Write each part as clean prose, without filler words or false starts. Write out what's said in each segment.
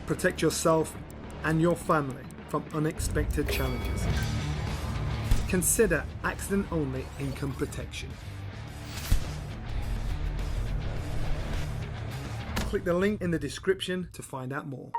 Protect yourself and your family from unexpected challenges. Consider accident-only income protection. Click the link in the description to find out more.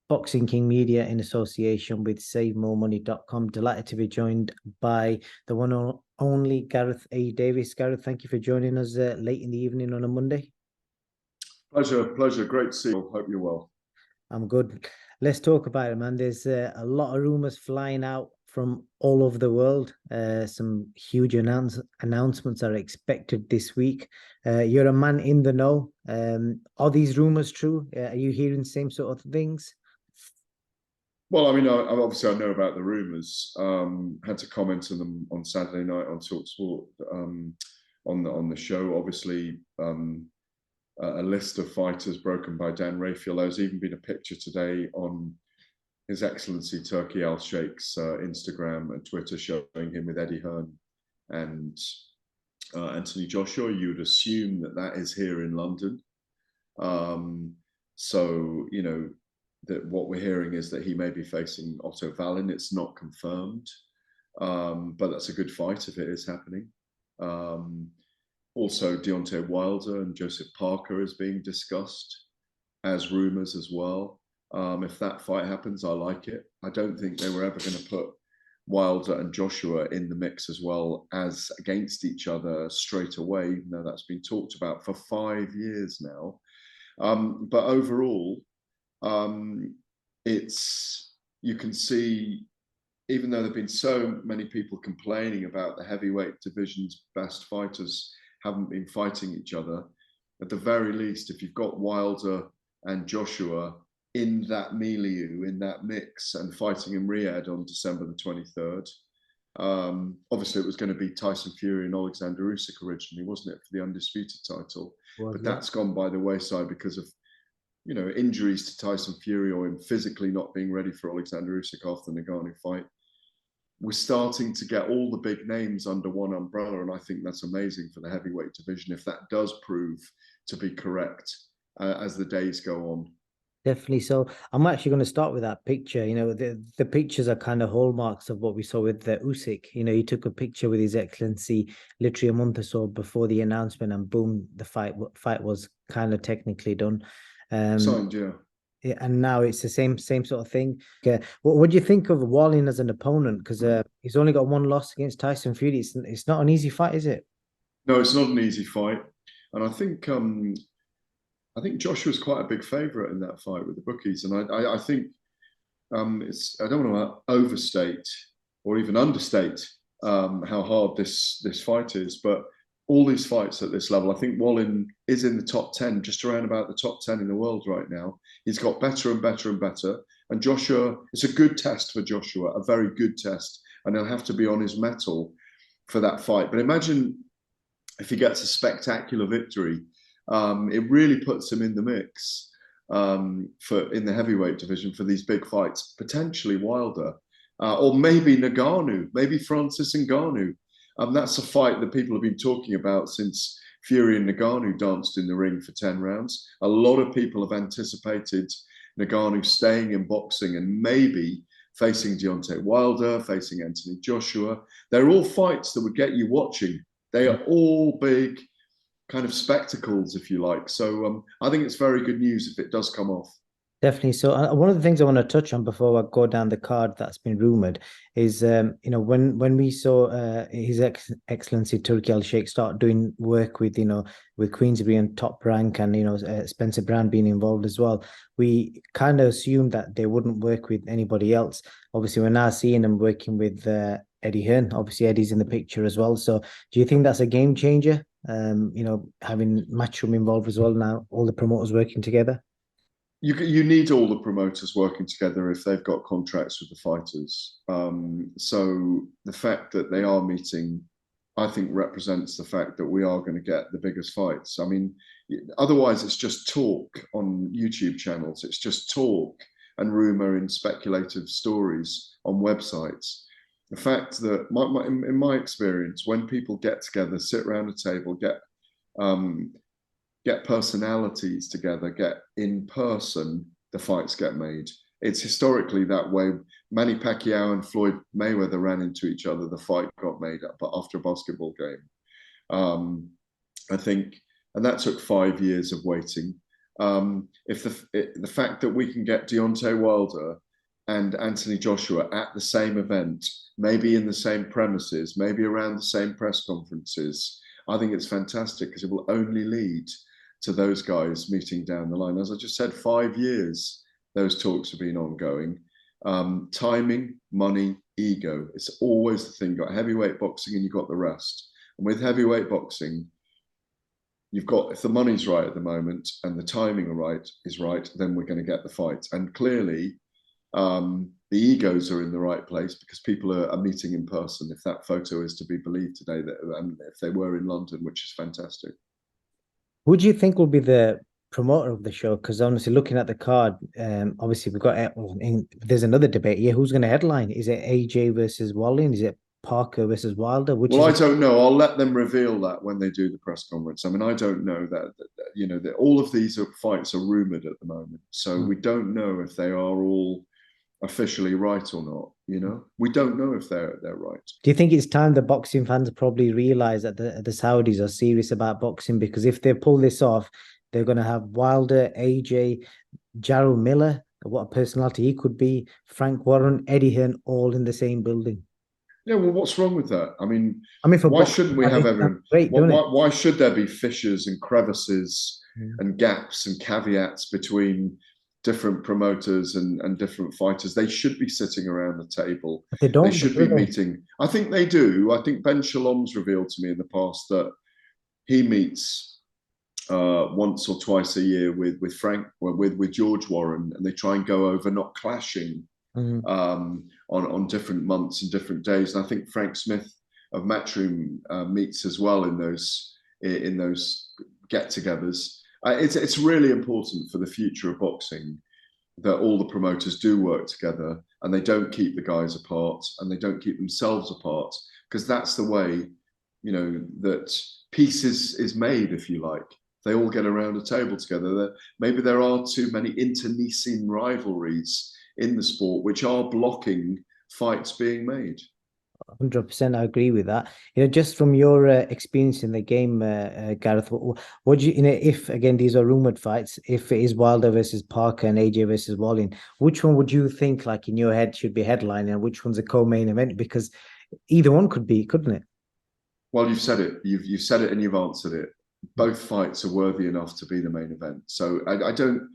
Boxing King Media in association with SaveMoreMoney.com. Delighted to be joined by the one and only Gareth A Davies. Gareth, thank you for joining us late in the evening on a Monday. Pleasure. Great to see you. Hope you're well. I'm good. Let's talk about it, man. There's a lot of rumours flying out from all over the world. Some huge announcements are expected this week. You're a man in the know. Are these rumours true? Are you hearing the same sort of things? Well, I mean, obviously I know about the rumours. Had to comment on them on Saturday night on TalkSport on the show. Obviously, a list of fighters broken by Dan Raphael. There's even been a picture today on His Excellency Turki Al Sheikh's Instagram and Twitter showing him with Eddie Hearn and Anthony Joshua. You would assume that is here in London. So, you know, that what we're hearing is that he may be facing Otto Wallin. It's not confirmed, but that's a good fight if it is happening. Also, Deontay Wilder and Joseph Parker is being discussed as rumours as well. If that fight happens, I like it. I don't think they were ever going to put Wilder and Joshua in the mix as well as against each other straight away, even though that's been talked about for 5 years now. But overall, you can see, even though there have been so many people complaining about the heavyweight division's best fighters haven't been fighting each other, at the very least, if you've got Wilder and Joshua in that milieu, in that mix, and fighting in Riyadh on December the 23rd, obviously it was going to be Tyson Fury and Alexander Usyk originally, wasn't it, for the undisputed title? But that's gone by the wayside because of, you know, injuries to Tyson Fury or him physically not being ready for Alexander Usyk after the Ngannou fight. We're starting to get all the big names under one umbrella, and I think that's amazing for the heavyweight division if that does prove to be correct as the days go on. Definitely. So I'm actually going to start with that picture. You know, the pictures are kind of hallmarks of what we saw with the Usyk. You know, he took a picture with His Excellency literally a month or so before the announcement, and boom, the fight was kind of technically done. Signed, yeah. And now it's the same sort of thing. What do you think of Wallin as an opponent? Because he's only got one loss against Tyson Fury. It's not an easy fight, is it? No, it's not an easy fight, and I think Joshua's quite a big favourite in that fight with the bookies, and I think I don't want to overstate or even understate how hard this fight is, but all these fights at this level, I think Wallin is in the top 10, just around about the top 10 in the world right now. He's got better and better and better. And Joshua, it's a good test for Joshua, a very good test. And he'll have to be on his mettle for that fight. But imagine if he gets a spectacular victory, it really puts him in the mix in the heavyweight division for these big fights, potentially Wilder, or maybe Ngannou, maybe Francis Ngannou. That's a fight that people have been talking about since Fury and Ngannou danced in the ring for 10 rounds. A lot of people have anticipated Ngannou staying in boxing and maybe facing Deontay Wilder, facing Anthony Joshua. They're all fights that would get you watching. They are all big kind of spectacles, if you like. So I think it's very good news if it does come off. Definitely. So one of the things I want to touch on before I go down the card that's been rumored is, you know, when we saw His Excellency Turki Al Sheikh start doing work with, you know, with Queensberry and Top Rank and, you know, Spencer Brand being involved as well, we kind of assumed that they wouldn't work with anybody else. Obviously, we're now seeing them working with Eddie Hearn. Obviously, Eddie's in the picture as well. So do you think that's a game changer? You know, having Matchroom involved as well now, all the promoters working together? You need all the promoters working together if they've got contracts with the fighters. So the fact that they are meeting, I think, represents the fact that we are going to get the biggest fights. I mean, otherwise it's just talk on YouTube channels. It's just talk and rumour in speculative stories on websites. The fact that, in my experience, when people get together, sit around a table, get personalities together, get in person, the fights get made. It's historically that way. Manny Pacquiao and Floyd Mayweather ran into each other. The fight got made up after a basketball game. I think, and that took 5 years of waiting. If the fact that we can get Deontay Wilder and Anthony Joshua at the same event, maybe in the same premises, maybe around the same press conferences, I think it's fantastic because it will only lead to those guys meeting down the line. As I just said, 5 years those talks have been ongoing. Timing, money, ego. It's always the thing. You've got heavyweight boxing and you've got the rest. And with heavyweight boxing, you've got, if the money's right at the moment and the timing is right, then we're going to get the fight. And clearly, the egos are in the right place because people are meeting in person. If that photo is to be believed today, and if they were in London, which is fantastic. Who do you think will be the promoter of the show? Because honestly, looking at the card, obviously we've got there's another debate here. Who's going to headline? Is it AJ versus Wallin? Is it Parker versus Wilder? Well, I don't know. I'll let them reveal that when they do the press conference. I mean, I don't know that you know, that all of these fights are rumored at the moment, so we don't know if they are all officially right or not. You know, we don't know if they're right. Do you think it's time the boxing fans probably realize that the Saudis are serious about boxing? Because if they pull this off, they're going to have Wilder, AJ, Jarrell Miller, what a personality he could be, Frank Warren, Eddie Hearn, all in the same building. Yeah, well, what's wrong with that? I mean, for why shouldn't we have everyone? Great, why should there be fissures and crevices and gaps and caveats between different promoters and different fighters? They should be sitting around the table. But they don't. They should be meeting. I think they do. I think Ben Shalom's revealed to me in the past that he meets once or twice a year with George Warren, and they try and go over not clashing on different months and different days. And I think Frank Smith of Matchroom meets as well in those get-togethers. It's really important for the future of boxing that all the promoters do work together and they don't keep the guys apart and they don't keep themselves apart, because that's the way, you know, that peace is made, if you like. They all get around a table together. Maybe there are too many internecine rivalries in the sport which are blocking fights being made. 100%, I agree with that. You know, just from your experience in the game, Gareth, what do you know, if again these are rumored fights, if it is Wilder versus Parker and AJ versus Wallin, which one would you think, like in your head, should be headlining, and which one's a co-main event? Because either one could be, couldn't it? Well, you've said it. You've said it and you've answered it. Both fights are worthy enough to be the main event. So I don't.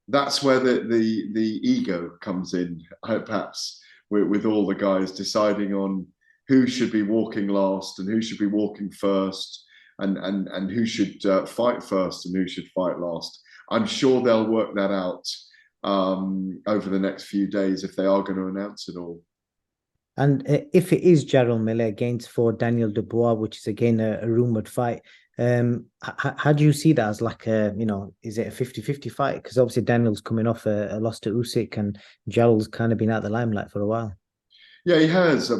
That's where the ego comes in, perhaps, with all the guys deciding on who should be walking last and who should be walking first, and who should fight first and who should fight last. I'm sure they'll work that out over the next few days if they are going to announce it all. And if it is Jarrell Miller against for Daniel Dubois, which is again a rumored fight, how do you see that as, like a, you know, is it a 50-50 fight? Because obviously Daniel's coming off a loss to Usyk and Jarrell's kind of been out the limelight for a while. Yeah, he has.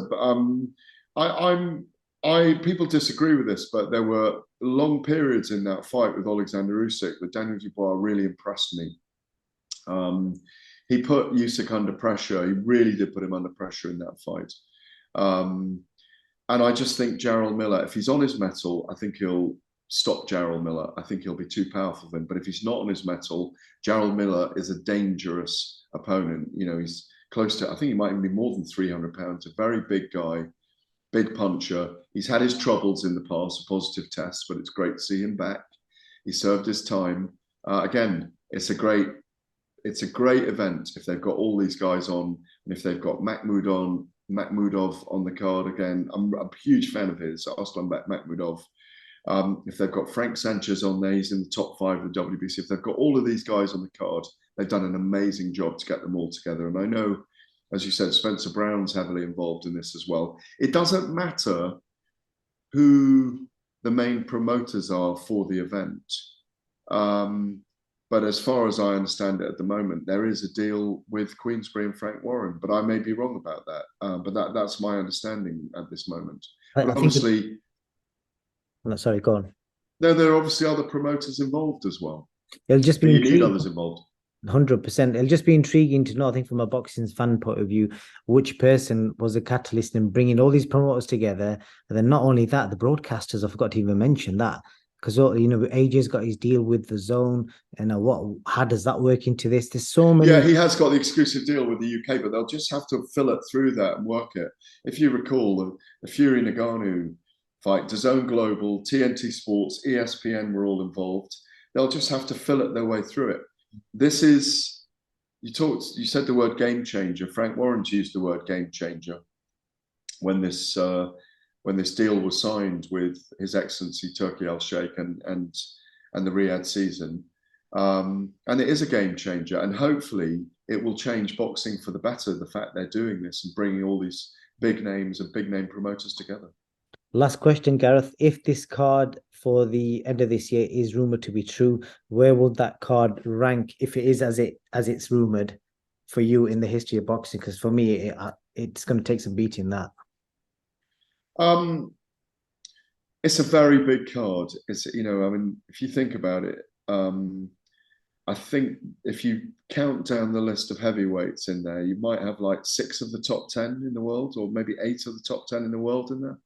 People disagree with this, but there were long periods in that fight with Alexander Usyk that Daniel Dubois really impressed me. He put Usyk under pressure. He really did put him under pressure in that fight. And I just think Jarrell Miller, if he's on his mettle, I think he'll stop Jarrell Miller. I think he'll be too powerful for him. But if he's not on his mettle, Jarrell Miller is a dangerous opponent. You know, he's close to, I think he might even be more than 300 pounds, a very big guy, big puncher. He's had his troubles in the past, a positive test, but it's great to see him back. He served his time. Again, it's a great event if they've got all these guys on, and if they've got Makhmudov on the card again. I'm a huge fan of his, Aslanbek Makhmudov. If they've got Frank Sanchez on there, he's in the top 5 of the WBC. If they've got all of these guys on the card, they've done an amazing job to get them all together. And I know, as you said, Spencer Brown's heavily involved in this as well. It doesn't matter who the main promoters are for the event. But as far as I understand it at the moment, there is a deal with Queensberry and Frank Warren, but I may be wrong about that. But that's my understanding at this moment. But I think obviously, sorry, go on. there are obviously other promoters involved as well. It'll just But be you need intriguing. others involved. 100%. It'll just be intriguing to know, I think, from a boxing fan point of view, which person was a catalyst in bringing all these promoters together. And then not only that, the broadcasters, I forgot to even mention that. Because, you know, AJ's got his deal with the Zone. And how does that work into this? There's so many. Yeah, he has got the exclusive deal with the UK, but they'll just have to fill it through that and work it. If you recall, the Fury Ngannou fight, DAZN Global, TNT Sports, ESPN were all involved. They'll just have to fill it their way through it. This is, you said the word game changer. Frank Warren's used the word game changer when this deal was signed with His Excellency Turki Al-Sheikh and the Riyadh season. And it is a game changer, and hopefully it will change boxing for the better, the fact they're doing this and bringing all these big names and big name promoters together. Last question, Gareth. If this card for the end of this year is rumored to be true, where will that card rank if it is as it's rumored for you in the history of boxing? Because for me, it's going to take some beating that. It's a very big card. It's, you know, I mean, if you think about it, I think if you count down the list of heavyweights in there, you might have like 6 of the top 10 in the world, or maybe 8 of the top 10 in the world in there.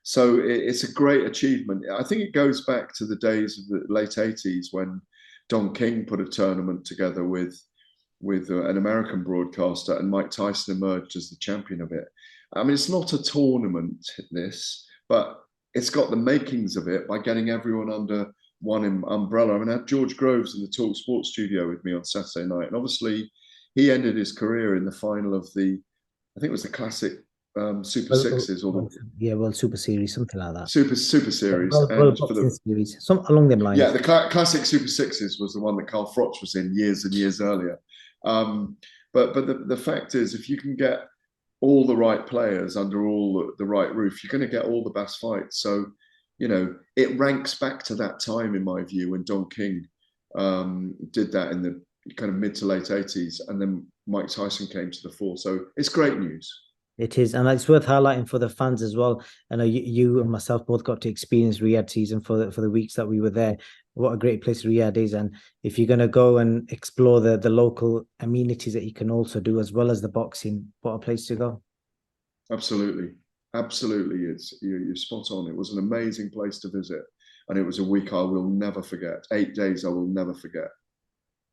So it's a great achievement. I think it goes back to the days of the late 80s when Don King put a tournament together with an American broadcaster, and Mike Tyson emerged as the champion of it. I mean, it's not a tournament, this, but it's got the makings of it by getting everyone under one umbrella. I mean, I had George Groves in the Talk Sports studio with me on Saturday night, and obviously he ended his career in the final of I think it was the classic Super Sixes, or World Super Series, something like that. Super Series, World Boxing Series, some along them lines. Yeah, the classic Super Sixes was the one that Carl Froch was in years and years earlier. But the fact is, if you can get all the right players under all the right roof, you're going to get all the best fights. So, you know, it ranks back to that time, in my view, when Don King did that in the kind of mid to late 80s, and then Mike Tyson came to the fore. So it's great news. It is, and it's worth highlighting for the fans as well. I know you and myself both got to experience Riyadh season for the weeks that we were there. What a great place Riyadh is, and if you're going to go and explore the local amenities that you can also do as well as the boxing, what a place to go. Absolutely, you're spot on. It was an amazing place to visit, and it was a week I will never forget. 8 days I will never forget,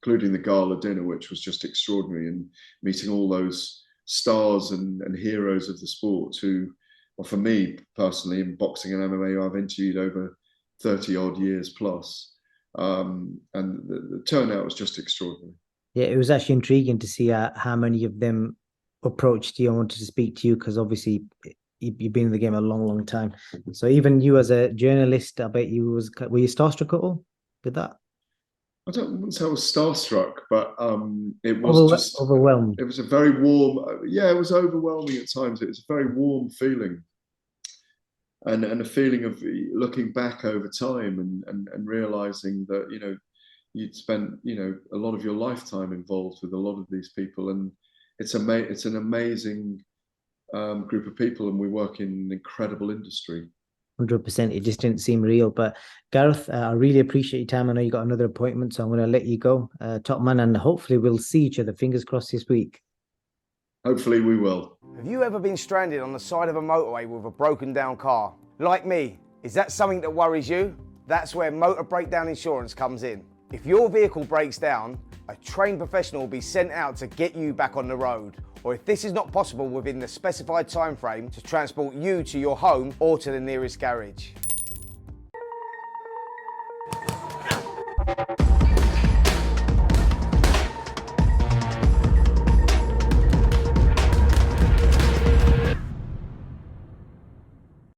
including the gala dinner, which was just extraordinary, and meeting all those stars and heroes of the sport who, well, for me personally, in boxing and MMA, I've interviewed over 30 odd years plus. And the turnout was just extraordinary. Yeah, it was actually intriguing to see how many of them approached you and wanted to speak to you, because obviously you've been in the game a long time. So even you as a journalist, I bet were you starstruck at all with that? I wouldn't say I was starstruck, but it was just overwhelmed. It was a very warm, it was overwhelming at times. It was a very warm feeling, and a feeling of looking back over time and realizing that, you know, you'd spent, you know, a lot of your lifetime involved with a lot of these people, and it's an amazing group of people, and we work in an incredible industry. 100%. It just didn't seem real. But Gareth, I really appreciate your time. I know you got another appointment, so I'm going to let you go, top man, and hopefully we'll see each other. Fingers crossed this week. Hopefully we will. Have you ever been stranded on the side of a motorway with a broken down car? Like me, is that something that worries you? That's where motor breakdown insurance comes in. If your vehicle breaks down, a trained professional will be sent out to get you back on the road. Or if this is not possible within the specified time frame, to transport you to your home or to the nearest garage.